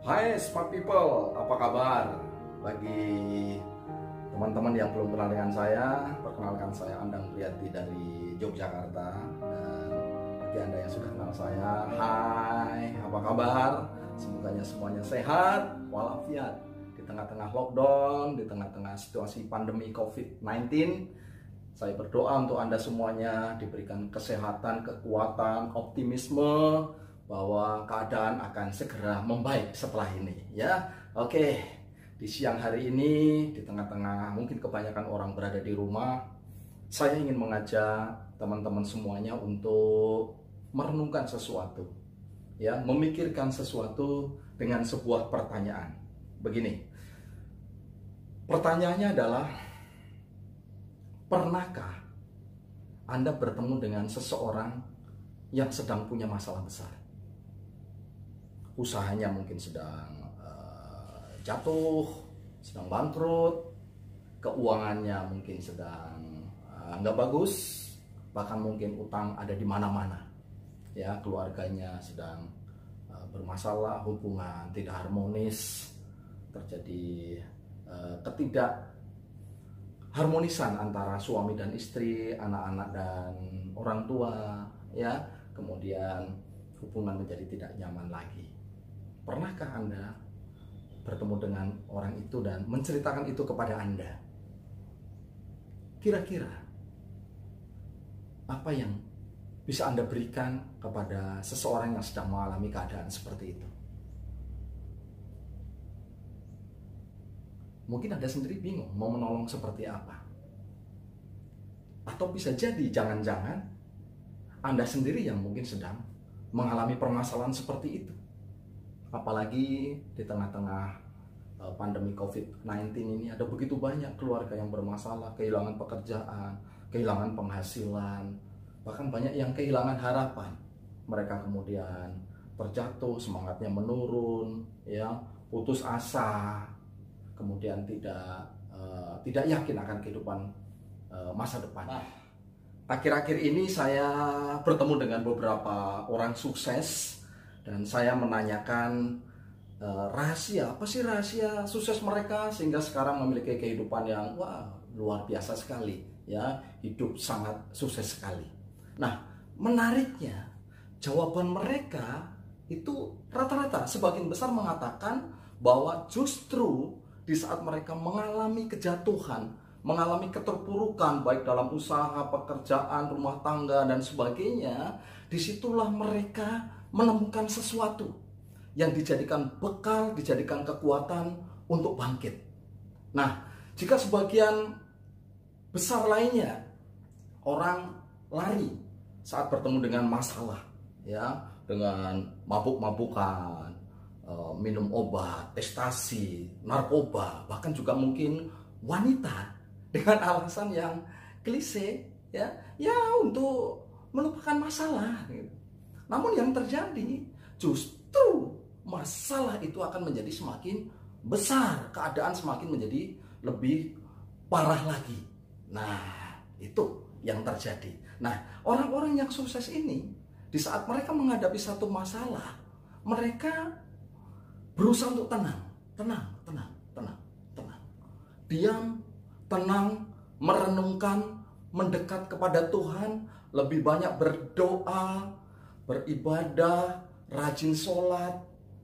Hai smart people, apa kabar? Bagi teman-teman yang belum kenal dengan saya, perkenalkan saya Andang Priyati dari Yogyakarta. Dan bagi Anda yang sudah kenal saya, hai, apa kabar? Semoga semuanya sehat, walafiat di tengah-tengah lockdown, di tengah-tengah situasi pandemi COVID-19. Saya berdoa untuk Anda semuanya diberikan kesehatan, kekuatan, optimisme, bahwa keadaan akan segera membaik setelah ini, ya. Oke, di siang hari ini, di tengah-tengah mungkin kebanyakan orang berada di rumah, saya ingin mengajak teman-teman semuanya untuk merenungkan sesuatu, ya, memikirkan sesuatu dengan sebuah pertanyaan. Begini, pertanyaannya adalah, pernahkah Anda bertemu dengan seseorang yang sedang punya masalah besar? Usahanya mungkin sedang jatuh, sedang bangkrut, keuangannya mungkin sedang nggak bagus, bahkan mungkin utang ada di mana-mana, ya, keluarganya sedang bermasalah, hubungan tidak harmonis, terjadi ketidakharmonisan antara suami dan istri, anak-anak dan orang tua, ya, kemudian hubungan menjadi tidak nyaman lagi. Pernahkah Anda bertemu dengan orang itu dan menceritakan itu kepada Anda? Kira-kira apa yang bisa Anda berikan kepada seseorang yang sedang mengalami keadaan seperti itu? Mungkin Anda sendiri bingung mau menolong seperti apa. Atau bisa jadi jangan-jangan Anda sendiri yang mungkin sedang mengalami permasalahan seperti itu. Apalagi di tengah-tengah pandemi COVID-19 ini ada begitu banyak keluarga yang bermasalah, kehilangan pekerjaan, kehilangan penghasilan, bahkan banyak yang kehilangan harapan. Mereka kemudian terjatuh, semangatnya menurun, ya, putus asa, kemudian tidak yakin akan kehidupan masa depan. Akhir-akhir ini saya bertemu dengan beberapa orang sukses dan saya menanyakan rahasia, apa sih rahasia sukses mereka sehingga sekarang memiliki kehidupan yang luar biasa sekali, ya, hidup sangat sukses sekali. Nah, menariknya jawaban mereka itu rata-rata sebagian besar mengatakan bahwa justru di saat mereka mengalami kejatuhan, mengalami keterpurukan baik dalam usaha, pekerjaan, rumah tangga dan sebagainya, disitulah mereka menemukan sesuatu yang dijadikan bekal, dijadikan kekuatan untuk bangkit. Nah, jika sebagian besar lainnya orang lari saat bertemu dengan masalah, ya, dengan mabuk-mabukan, minum obat, ekstasi, narkoba, bahkan juga mungkin wanita dengan alasan yang klise, ya untuk melupakan masalah. Namun yang terjadi justru masalah itu akan menjadi semakin besar, keadaan semakin menjadi lebih parah lagi. Nah, itu yang terjadi. Nah, orang-orang yang sukses ini di saat mereka menghadapi satu masalah, mereka berusaha untuk tenang. Diam, tenang, merenungkan, mendekat kepada Tuhan, lebih banyak berdoa, beribadah, rajin sholat,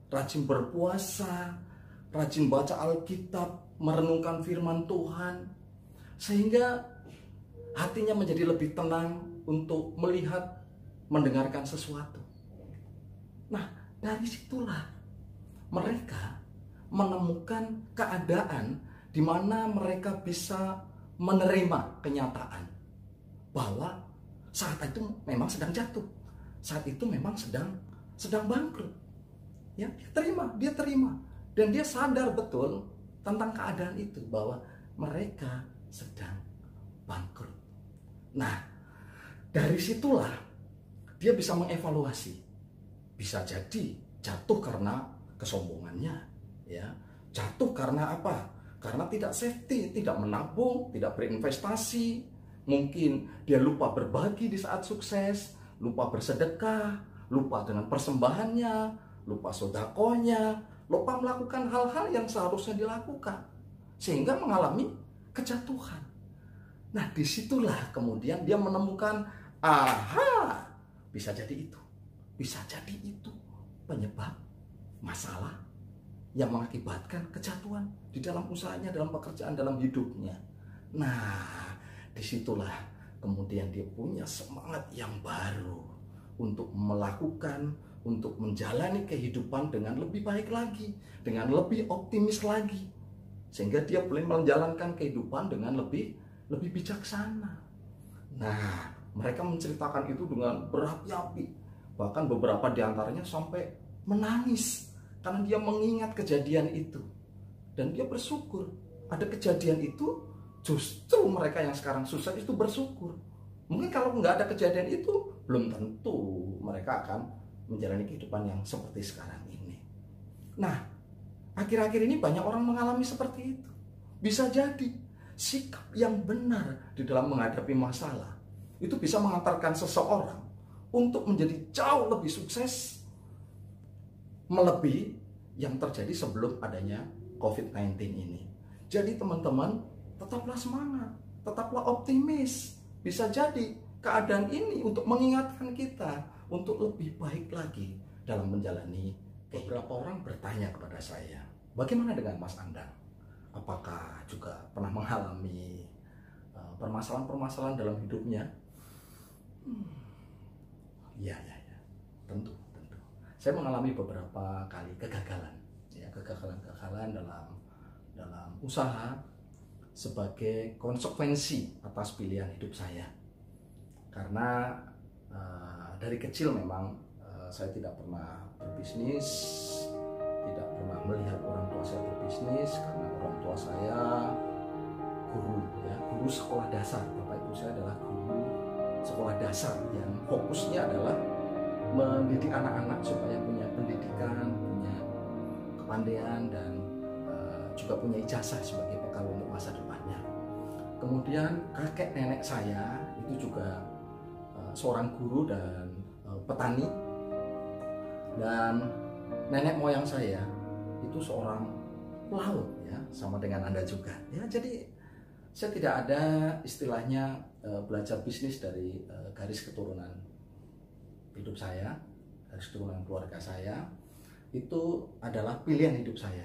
rajin berpuasa, rajin baca Alkitab, merenungkan firman Tuhan, sehingga hatinya menjadi lebih tenang untuk melihat, mendengarkan sesuatu. Nah, dari situlah mereka menemukan keadaan di mana mereka bisa menerima kenyataan bahwa saat itu memang sedang jatuh, saat itu memang sedang bangkrut, ya, dia terima dan dia sadar betul tentang keadaan itu bahwa mereka sedang bangkrut. Nah, dari situlah dia bisa mengevaluasi, bisa jadi jatuh karena kesombongannya, ya, jatuh karena apa? Karena tidak safety, tidak menabung, tidak berinvestasi. Mungkin dia lupa berbagi di saat sukses, lupa bersedekah, lupa dengan persembahannya, lupa sodakonya, lupa melakukan hal-hal yang seharusnya dilakukan, sehingga mengalami kejatuhan. Nah, disitulah kemudian dia menemukan, aha, bisa jadi itu penyebab masalah yang mengakibatkan kejatuhan di dalam usahanya, dalam pekerjaan, dalam hidupnya. Nah, disitulah kemudian dia punya semangat yang baru untuk melakukan, untuk menjalani kehidupan dengan lebih baik lagi, dengan lebih optimis lagi, sehingga dia boleh menjalankan kehidupan dengan lebih bijaksana. Nah, mereka menceritakan itu dengan berapi-api, bahkan beberapa diantaranya sampai menangis karena dia mengingat kejadian itu, dan dia bersyukur ada kejadian itu. Justru mereka yang sekarang susah itu bersyukur. Mungkin kalau nggak ada kejadian itu, belum tentu mereka akan menjalani kehidupan yang seperti sekarang ini. Nah, akhir-akhir ini banyak orang mengalami seperti itu. Bisa jadi sikap yang benar di dalam menghadapi masalah itu bisa mengantarkan seseorang untuk menjadi jauh lebih sukses, melebihi yang terjadi sebelum adanya COVID-19 ini. Jadi teman-teman, tetaplah semangat, tetaplah optimis. Bisa jadi keadaan ini untuk mengingatkan kita untuk lebih baik lagi dalam menjalani. Beberapa orang bertanya kepada saya, bagaimana dengan Mas Andang? Apakah juga pernah mengalami permasalahan-permasalahan dalam hidupnya? Ya, tentu. Saya mengalami beberapa kali kegagalan, ya, kegagalan dalam usaha sebagai konsekuensi atas pilihan hidup saya. Karena dari kecil memang saya tidak pernah berbisnis, tidak pernah melihat orang tua saya berbisnis, karena orang tua saya guru sekolah dasar. Bapak ibu saya adalah guru sekolah dasar yang fokusnya adalah mendidik anak-anak supaya punya pendidikan, punya kepandaian, dan juga punya ijazah sebagai bekal untuk masa depannya. Kemudian kakek nenek saya itu juga seorang guru dan petani, dan nenek moyang saya itu seorang pelaut, ya, sama dengan Anda juga. Ya, jadi saya tidak ada istilahnya belajar bisnis dari garis keturunan hidup saya, garis keturunan keluarga saya. Itu adalah pilihan hidup saya.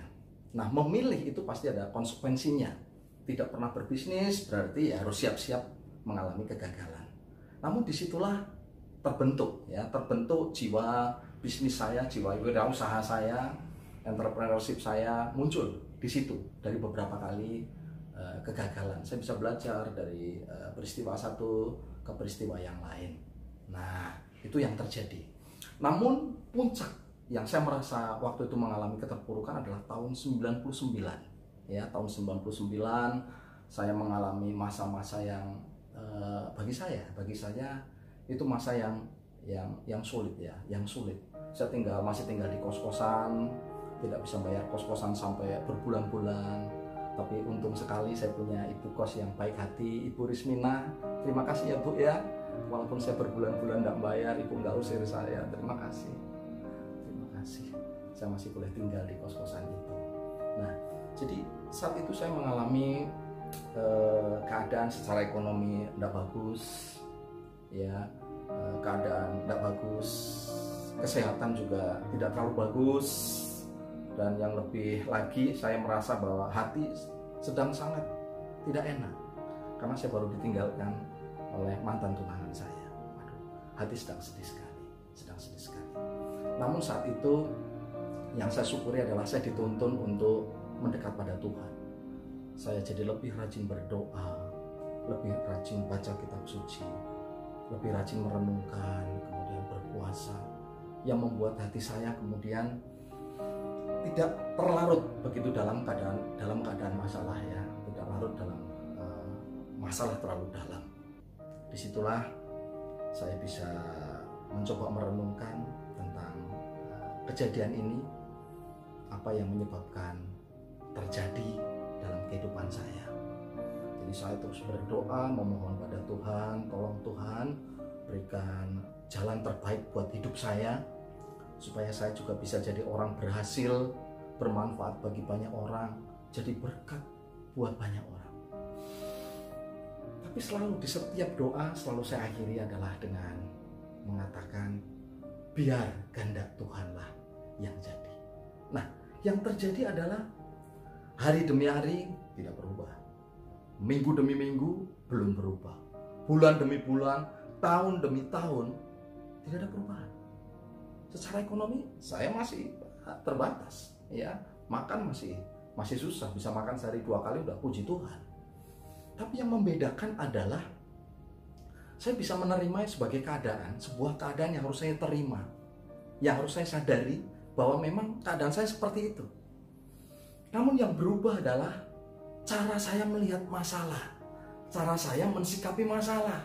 Nah, memilih itu pasti ada konsekuensinya. Tidak pernah berbisnis berarti ya harus siap-siap mengalami kegagalan. Namun disitulah terbentuk jiwa bisnis saya, jiwa wirausaha saya, entrepreneurship saya muncul di situ dari beberapa kali kegagalan. Saya bisa belajar dari peristiwa satu ke peristiwa yang lain. Nah, itu yang terjadi. Namun puncak yang saya merasa waktu itu mengalami keterpurukan adalah tahun 99. Ya, tahun 99 saya mengalami masa-masa yang bagi saya itu masa yang sulit, ya, yang sulit. Saya masih tinggal di kos-kosan, tidak bisa bayar kos-kosan sampai berbulan-bulan. Tapi untung sekali saya punya ibu kos yang baik hati, Ibu Rismina. Terima kasih ya Bu, ya. Walaupun saya berbulan-bulan tidak bayar, Ibu nggak usir saya. Terima kasih. Saya masih boleh tinggal di kos-kosan itu. Nah, jadi saat itu saya mengalami keadaan secara ekonomi tidak bagus, ya, keadaan tidak bagus, kesehatan juga tidak terlalu bagus, dan yang lebih lagi saya merasa bahwa hati sedang sangat tidak enak karena saya baru ditinggalkan oleh mantan tunangan saya. Waduh, hati sedang sedih sekali. Namun saat itu yang saya syukuri adalah saya dituntun untuk mendekat pada Tuhan. Saya jadi lebih rajin berdoa, lebih rajin baca kitab suci, lebih rajin merenungkan, kemudian berpuasa, yang membuat hati saya kemudian tidak terlarut begitu dalam keadaan masalah, ya, tidak larut dalam masalah terlalu dalam. Disitulah saya bisa mencoba merenungkan tentang kejadian ini, apa yang menyebabkan terjadi dalam kehidupan saya. Jadi saya terus berdoa, memohon pada Tuhan, tolong Tuhan berikan jalan terbaik buat hidup saya, supaya saya juga bisa jadi orang berhasil bermanfaat bagi banyak orang, jadi berkat buat banyak orang. Tapi selalu di setiap doa selalu saya akhiri adalah dengan mengatakan, biar kehendak Tuhanlah yang jadi. Nah, yang terjadi adalah hari demi hari tidak berubah, minggu demi minggu belum berubah, bulan demi bulan, tahun demi tahun tidak ada perubahan. Secara ekonomi saya masih terbatas, ya, makan masih susah, bisa makan sehari 2 kali udah puji Tuhan. Tapi yang membedakan adalah saya bisa menerima sebagai keadaan, sebuah keadaan yang harus saya terima, yang harus saya sadari bahwa memang keadaan saya seperti itu. Namun yang berubah adalah cara saya melihat masalah, cara saya mensikapi masalah.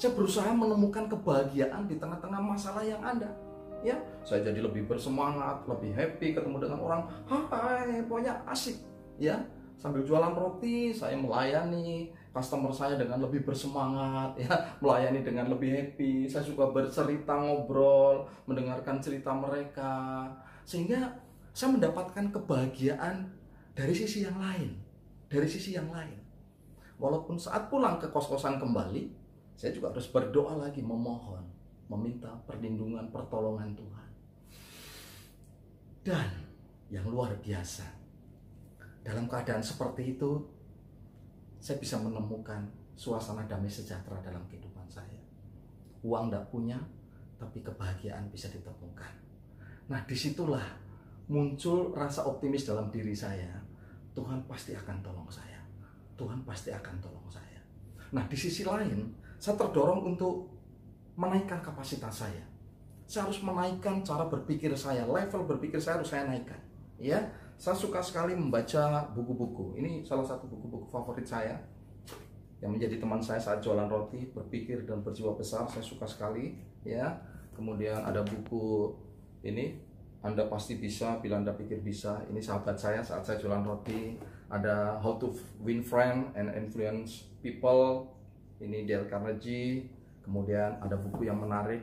Saya berusaha menemukan kebahagiaan di tengah-tengah masalah yang ada. Ya, saya jadi lebih bersemangat, lebih happy ketemu dengan orang. Hai, pokoknya asik. Ya, sambil jualan roti, saya melayani customer saya dengan lebih bersemangat, ya, melayani dengan lebih happy. Saya suka bercerita, ngobrol, mendengarkan cerita mereka, sehingga saya mendapatkan kebahagiaan dari sisi yang lain, Walaupun saat pulang ke kos-kosan kembali, saya juga harus berdoa lagi, memohon, meminta perlindungan, pertolongan Tuhan. Dan yang luar biasa, dalam keadaan seperti itu, saya bisa menemukan suasana damai sejahtera dalam kehidupan saya. Uang tidak punya, tapi kebahagiaan bisa ditemukan. Nah, disitulah muncul rasa optimis dalam diri saya. Tuhan pasti akan tolong saya. Tuhan pasti akan tolong saya. Nah, di sisi lain, saya terdorong untuk menaikkan kapasitas saya. Saya harus menaikkan cara berpikir saya, level berpikir saya harus saya naikkan. Ya, saya suka sekali membaca buku-buku. Ini salah satu buku-buku favorit saya yang menjadi teman saya saat jualan roti, Berpikir dan Berjiwa Besar. Saya suka sekali. Ya, kemudian ada buku ini, Anda Pasti Bisa Bila Anda Pikir Bisa. Ini sahabat saya saat saya jualan roti. Ada How to Win Friends and Influence People. Ini Dale Carnegie. Kemudian ada buku yang menarik,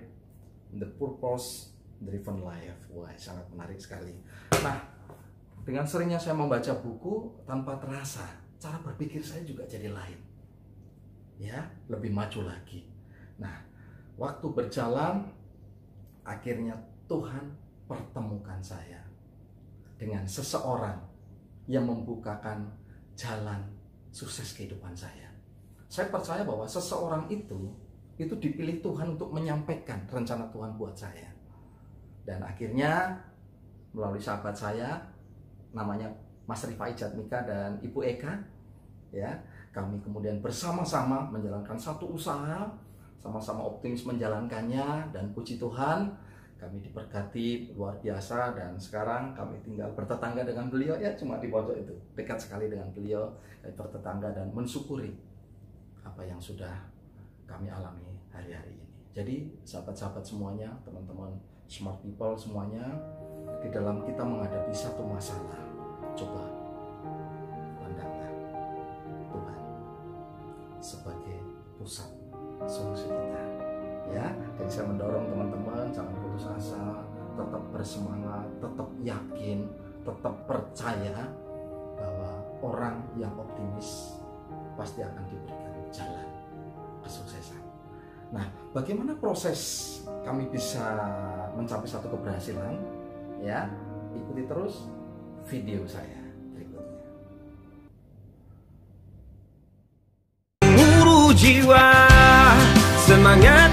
The Purpose Driven Life. Wah, sangat menarik sekali. Nah, dengan seringnya saya membaca buku, tanpa terasa cara berpikir saya juga jadi lain. Ya, lebih maju lagi. Nah, waktu berjalan, akhirnya Tuhan pertemukan saya dengan seseorang yang membukakan jalan sukses kehidupan saya. Saya percaya bahwa seseorang itu dipilih Tuhan untuk menyampaikan rencana Tuhan buat saya. Dan akhirnya melalui sahabat saya, namanya Mas Rifai Jatmika dan Ibu Eka, ya, kami kemudian bersama-sama menjalankan satu usaha, sama-sama optimis menjalankannya, dan puji Tuhan kami diberkati luar biasa. Dan sekarang kami tinggal bertetangga dengan beliau, ya, cuma di pojok itu, dekat sekali dengan beliau, kami bertetangga dan mensyukuri apa yang sudah kami alami hari-hari ini. Jadi sahabat-sahabat semuanya, teman-teman smart people semuanya, di dalam kita menghadapi satu masalah, coba pandanglah Tuhan sebagai pusat solusi kita, ya. Dan saya mendorong teman-teman jangan putus asa, tetap bersemangat, tetap yakin, tetap percaya bahwa orang yang optimis pasti akan diberikan jalan kesuksesan. Nah, bagaimana proses kami bisa mencapai satu keberhasilan? Ya, ikuti terus video saya berikutnya. Guru jiwa, semangat